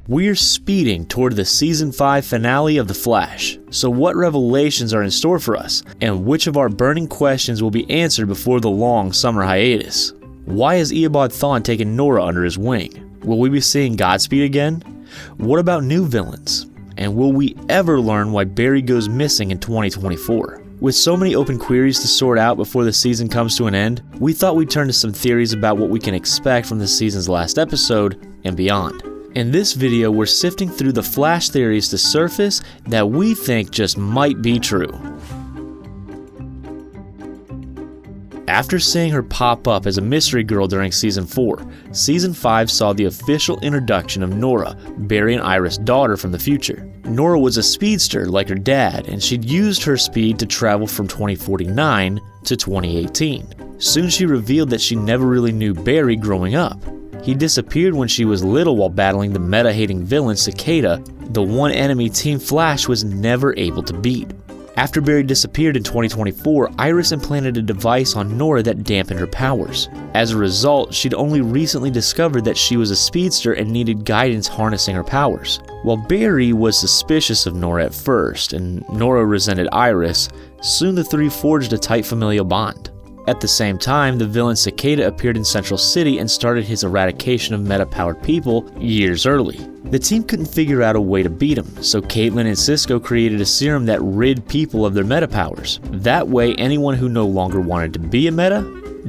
We're speeding toward the Season 5 finale of The Flash, so what revelations are in store for us, and which of our burning questions will be answered before the long summer hiatus? Why has Eobard Thawne taken Nora under his wing? Will we be seeing Godspeed again? What about new villains? And will we ever learn why Barry goes missing in 2024? With so many open queries to sort out before the season comes to an end, we thought we'd turn to some theories about what we can expect from the season's last episode and beyond. In this video, we're sifting through the Flash theories to surface that we think just might be true. After seeing her pop up as a mystery girl during Season 4, Season 5 saw the official introduction of Nora, Barry and Iris' daughter from the future. Nora was a speedster like her dad, and she'd used her speed to travel from 2049 to 2018. Soon she revealed that she never really knew Barry growing up. He disappeared when she was little while battling the meta-hating villain Cicada, the one enemy Team Flash was never able to beat. After Barry disappeared in 2024, Iris implanted a device on Nora that dampened her powers. As a result, she'd only recently discovered that she was a speedster and needed guidance harnessing her powers. While Barry was suspicious of Nora at first, and Nora resented Iris, soon the three forged a tight familial bond. At the same time, the villain Cicada appeared in Central City and started his eradication of meta-powered people years early. The team couldn't figure out a way to beat him, so Caitlin and Cisco created a serum that rid people of their meta powers. That way, anyone who no longer wanted to be a meta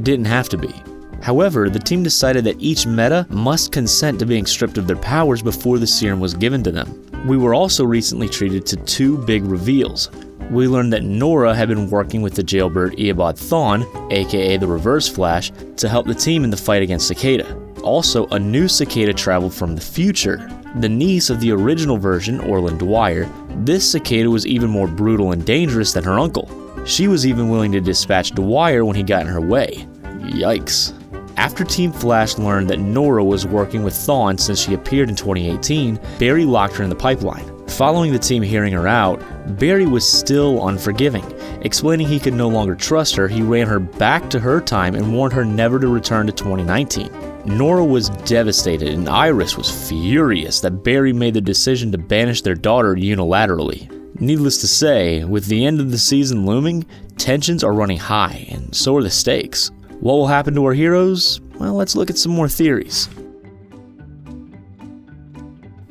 didn't have to be. However, the team decided that each meta must consent to being stripped of their powers before the serum was given to them. We were also recently treated to two big reveals. We learned that Nora had been working with the jailbird Eobard Thawne, aka the Reverse Flash, to help the team in the fight against Cicada. Also, a new Cicada traveled from the future. The niece of the original version, Orlin Dwyer, this Cicada was even more brutal and dangerous than her uncle. She was even willing to dispatch Dwyer when he got in her way. Yikes. After Team Flash learned that Nora was working with Thawne since she appeared in 2018, Barry locked her in the pipeline. Following the team hearing her out, Barry was still unforgiving. Explaining he could no longer trust her, he ran her back to her time and warned her never to return to 2019. Nora was devastated and Iris was furious that Barry made the decision to banish their daughter unilaterally. Needless to say, with the end of the season looming, tensions are running high and so are the stakes. What will happen to our heroes? Well, let's look at some more theories.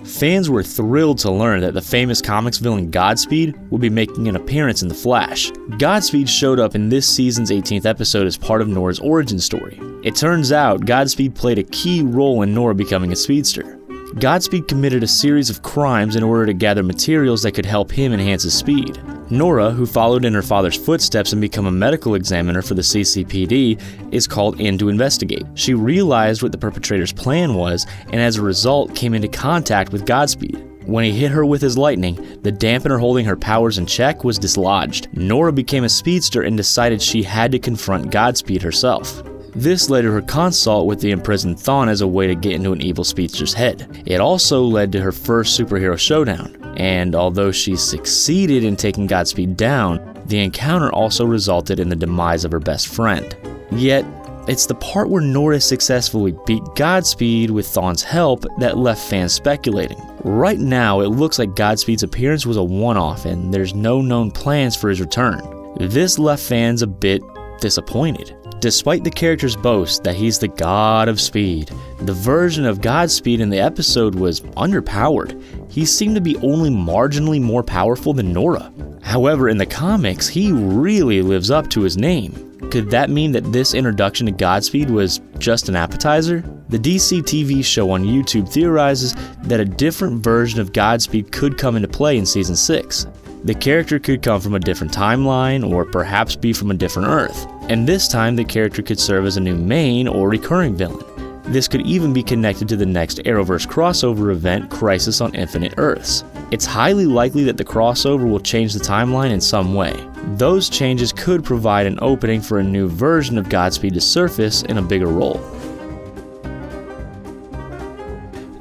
Fans were thrilled to learn that the famous comics villain Godspeed would be making an appearance in The Flash. Godspeed showed up in this season's 18th episode as part of Nora's origin story. It turns out Godspeed played a key role in Nora becoming a speedster. Godspeed committed a series of crimes in order to gather materials that could help him enhance his speed. Nora, who followed in her father's footsteps and became a medical examiner for the CCPD, is called in to investigate. She realized what the perpetrator's plan was, and as a result came into contact with Godspeed. When he hit her with his lightning, the dampener holding her powers in check was dislodged. Nora became a speedster and decided she had to confront Godspeed herself. This led to her consult with the imprisoned Thawne as a way to get into an evil speedster's head. It also led to her first superhero showdown, and although she succeeded in taking Godspeed down, the encounter also resulted in the demise of her best friend. Yet, it's the part where Nora successfully beat Godspeed with Thawne's help that left fans speculating. Right now, it looks like Godspeed's appearance was a one-off and there's no known plans for his return. This left fans a bit disappointed. Despite the character's boast that he's the god of speed, the version of Godspeed in the episode was underpowered. He seemed to be only marginally more powerful than Nora. However, in the comics, he really lives up to his name. Could that mean that this introduction to Godspeed was just an appetizer? The DC TV show on YouTube theorizes that a different version of Godspeed could come into play in Season 6. The character could come from a different timeline or perhaps be from a different Earth, and this time the character could serve as a new main or recurring villain. This could even be connected to the next Arrowverse crossover event, Crisis on Infinite Earths. It's highly likely that the crossover will change the timeline in some way. Those changes could provide an opening for a new version of Godspeed to surface in a bigger role.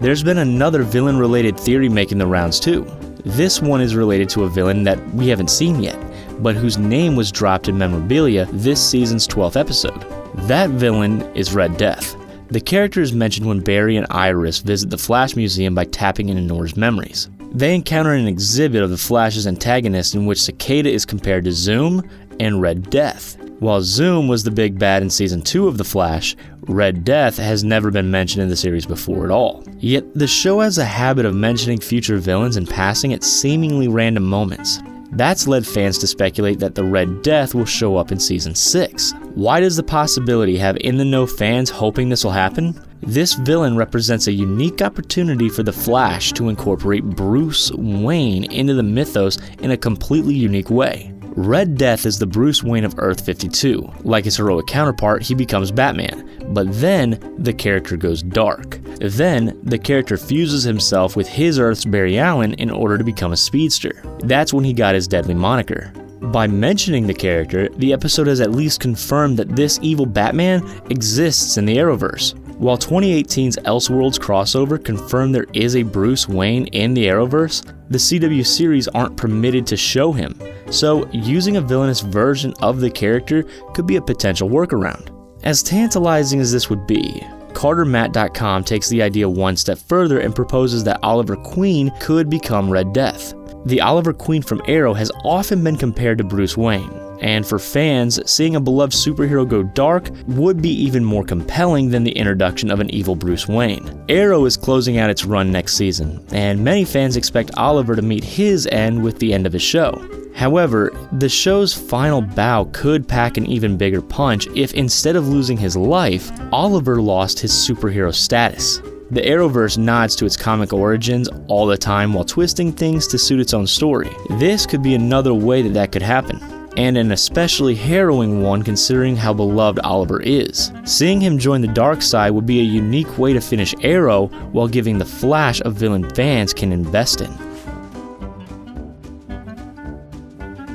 There's been another villain-related theory making the rounds too. This one is related to a villain that we haven't seen yet, but whose name was dropped in memorabilia this season's 12th episode. That villain is Red Death. The character is mentioned when Barry and Iris visit the Flash Museum by tapping into Nora's memories. They encounter an exhibit of the Flash's antagonist in which Cicada is compared to Zoom and Red Death. While Zoom was the big bad in Season 2 of The Flash, Red Death has never been mentioned in the series before at all. Yet, the show has a habit of mentioning future villains in passing at seemingly random moments. That's led fans to speculate that the Red Death will show up in Season 6. Why does the possibility have in-the-know fans hoping this will happen? This villain represents a unique opportunity for the Flash to incorporate Bruce Wayne into the mythos in a completely unique way. Red Death is the Bruce Wayne of Earth 52. Like his heroic counterpart, he becomes Batman, but then the character goes dark. Then, the character fuses himself with his Earth's Barry Allen in order to become a speedster. That's when he got his deadly moniker. By mentioning the character, the episode has at least confirmed that this evil Batman exists in the Arrowverse. While 2018's Elseworlds crossover confirmed there is a Bruce Wayne in the Arrowverse, the CW series aren't permitted to show him, so using a villainous version of the character could be a potential workaround. As tantalizing as this would be, CarterMatt.com takes the idea one step further and proposes that Oliver Queen could become Red Death. The Oliver Queen from Arrow has often been compared to Bruce Wayne, and for fans, seeing a beloved superhero go dark would be even more compelling than the introduction of an evil Bruce Wayne. Arrow is closing out its run next season, and many fans expect Oliver to meet his end with the end of his show. However, the show's final bow could pack an even bigger punch if instead of losing his life, Oliver lost his superhero status. The Arrowverse nods to its comic origins all the time while twisting things to suit its own story. This could be another way that could happen, and an especially harrowing one considering how beloved Oliver is. Seeing him join the dark side would be a unique way to finish Arrow while giving the Flash a villain fans can invest in.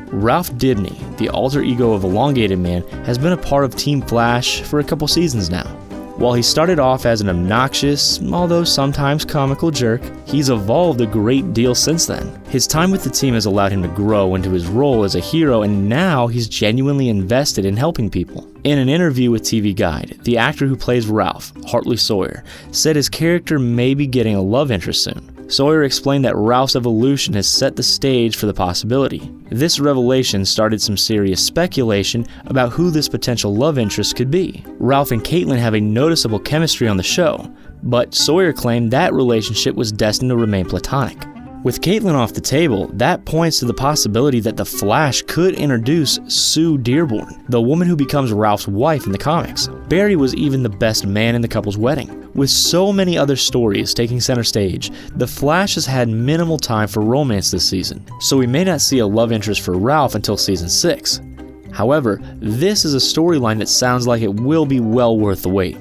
Ralph Dibny, the alter ego of Elongated Man, has been a part of Team Flash for a couple seasons now. While he started off as an obnoxious, although sometimes comical jerk, he's evolved a great deal since then. His time with the team has allowed him to grow into his role as a hero, and now he's genuinely invested in helping people. In an interview with TV Guide, the actor who plays Ralph, Hartley Sawyer, said his character may be getting a love interest soon. Sawyer explained that Ralph's evolution has set the stage for the possibility. This revelation started some serious speculation about who this potential love interest could be. Ralph and Caitlin have a noticeable chemistry on the show, but Sawyer claimed that relationship was destined to remain platonic. With Caitlin off the table, that points to the possibility that the Flash could introduce Sue Dearborn, the woman who becomes Ralph's wife in the comics. Barry was even the best man in the couple's wedding. With so many other stories taking center stage, the Flash has had minimal time for romance this season, so we may not see a love interest for Ralph until Season 6. However, this is a storyline that sounds like it will be well worth the wait.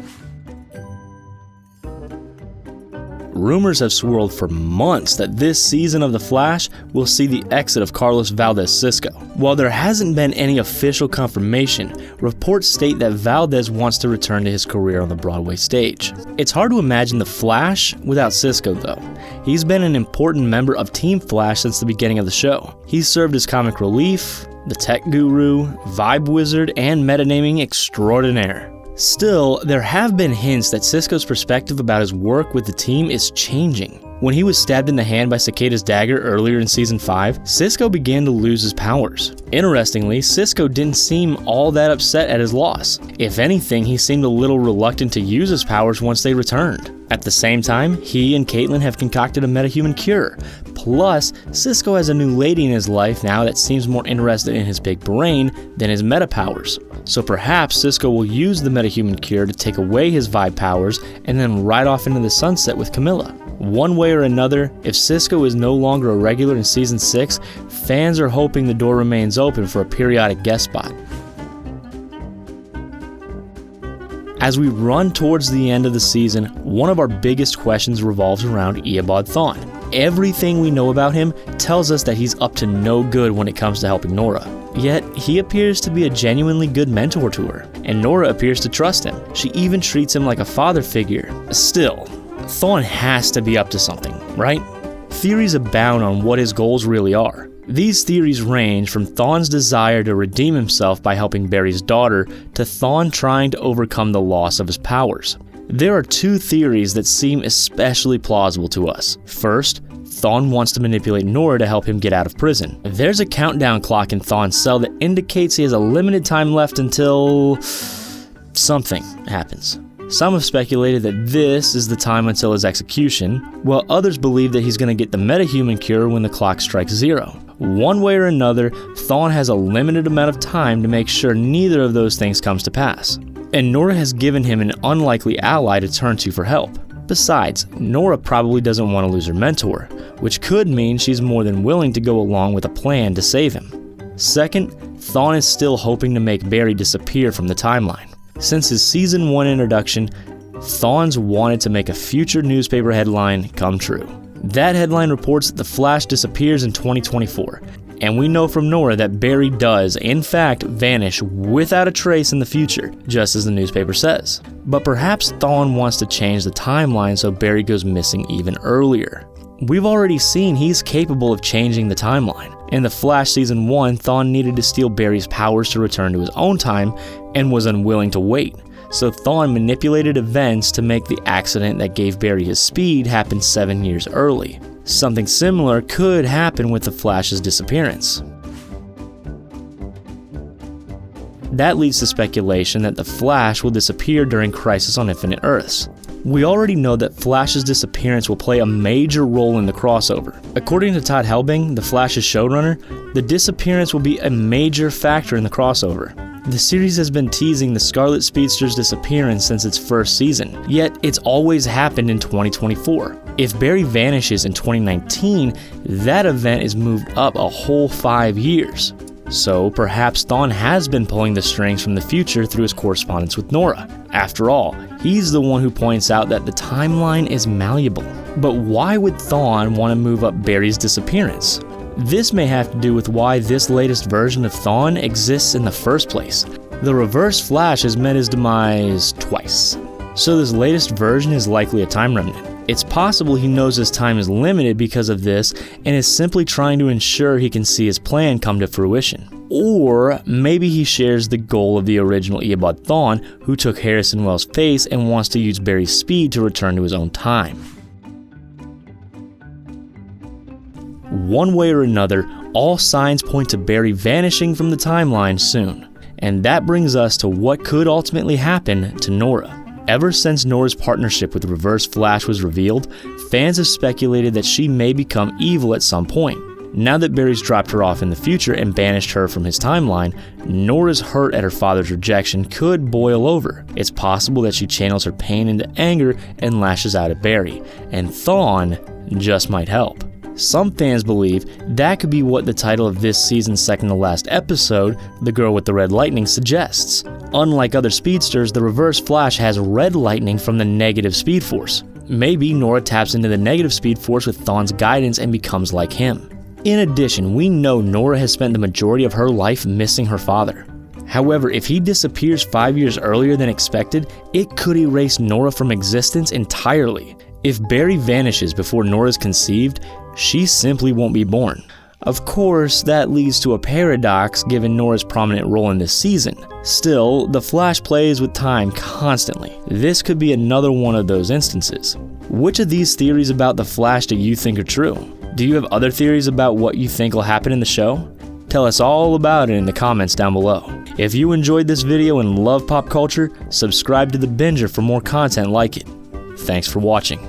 Rumors have swirled for months that this season of The Flash will see the exit of Carlos Valdez-Cisco. While there hasn't been any official confirmation, reports state that Valdez wants to return to his career on the Broadway stage. It's hard to imagine The Flash without Cisco, though. He's been an important member of Team Flash since the beginning of the show. He's served as comic relief, the tech guru, vibe wizard, and metanaming extraordinaire. Still, there have been hints that Cisco's perspective about his work with the team is changing. When he was stabbed in the hand by Cicada's dagger earlier in Season 5, Cisco began to lose his powers. Interestingly, Cisco didn't seem all that upset at his loss. If anything, he seemed a little reluctant to use his powers once they returned. At the same time, he and Caitlin have concocted a metahuman cure. Plus, Cisco has a new lady in his life now that seems more interested in his big brain than his meta powers. So perhaps Cisco will use the metahuman cure to take away his vibe powers and then ride off into the sunset with Camilla. One way or another, if Cisco is no longer a regular in Season 6, fans are hoping the door remains open for a periodic guest spot. As we run towards the end of the season, one of our biggest questions revolves around Eobard Thawne. Everything we know about him tells us that he's up to no good when it comes to helping Nora. Yet, he appears to be a genuinely good mentor to her, and Nora appears to trust him. She even treats him like a father figure. Still, Thawne has to be up to something, right? Theories abound on what his goals really are. These theories range from Thawne's desire to redeem himself by helping Barry's daughter to Thawne trying to overcome the loss of his powers. There are two theories that seem especially plausible to us. First, Thawne wants to manipulate Nora to help him get out of prison. There's a countdown clock in Thawne's cell that indicates he has a limited time left until something happens. Some have speculated that this is the time until his execution, while others believe that he's going to get the metahuman cure when the clock strikes 0. One way or another, Thawne has a limited amount of time to make sure neither of those things comes to pass. And Nora has given him an unlikely ally to turn to for help. Besides, Nora probably doesn't want to lose her mentor, which could mean she's more than willing to go along with a plan to save him. Second, Thawne is still hoping to make Barry disappear from the timeline. Since his Season 1 introduction, Thawne's wanted to make a future newspaper headline come true. That headline reports that the Flash disappears in 2024, and we know from Nora that Barry does, in fact, vanish without a trace in the future, just as the newspaper says. But perhaps Thawne wants to change the timeline so Barry goes missing even earlier. We've already seen he's capable of changing the timeline. In The Flash Season 1, Thawne needed to steal Barry's powers to return to his own time and was unwilling to wait. So Thawne manipulated events to make the accident that gave Barry his speed happen 7 years early. Something similar could happen with the Flash's disappearance. That leads to speculation that the Flash will disappear during Crisis on Infinite Earths. We already know that Flash's disappearance will play a major role in the crossover. According to Todd Helbing, the Flash's showrunner, the disappearance will be a major factor in the crossover. The series has been teasing the Scarlet Speedster's disappearance since its first season, yet it's always happened in 2024. If Barry vanishes in 2019, that event is moved up a whole 5 years. So perhaps Thawne has been pulling the strings from the future through his correspondence with Nora. After all, he's the one who points out that the timeline is malleable. But why would Thawne want to move up Barry's disappearance? This may have to do with why this latest version of Thawne exists in the first place. The Reverse Flash has met his demise twice, so this latest version is likely a time remnant. It's possible he knows his time is limited because of this and is simply trying to ensure he can see his plan come to fruition. Or maybe he shares the goal of the original Eobard Thawne, who took Harrison Wells' face and wants to use Barry's speed to return to his own time. One way or another, all signs point to Barry vanishing from the timeline soon. And that brings us to what could ultimately happen to Nora. Ever since Nora's partnership with Reverse Flash was revealed, fans have speculated that she may become evil at some point. Now that Barry's dropped her off in the future and banished her from his timeline, Nora's hurt at her father's rejection could boil over. It's possible that she channels her pain into anger and lashes out at Barry, and Thawne just might help. Some fans believe that could be what the title of this season's second-to-last episode, The Girl with the Red Lightning, suggests. Unlike other speedsters, the Reverse Flash has red lightning from the negative Speed Force. Maybe Nora taps into the negative Speed Force with Thawne's guidance and becomes like him. In addition, we know Nora has spent the majority of her life missing her father. However, if he disappears 5 years earlier than expected, it could erase Nora from existence entirely. If Barry vanishes before Nora's conceived, she simply won't be born. Of course, that leads to a paradox given Nora's prominent role in this season. Still, the Flash plays with time constantly. This could be another one of those instances. Which of these theories about the Flash do you think are true? Do you have other theories about what you think will happen in the show? Tell us all about it in the comments down below. If you enjoyed this video and love pop culture, subscribe to The Binger for more content like it. Thanks for watching.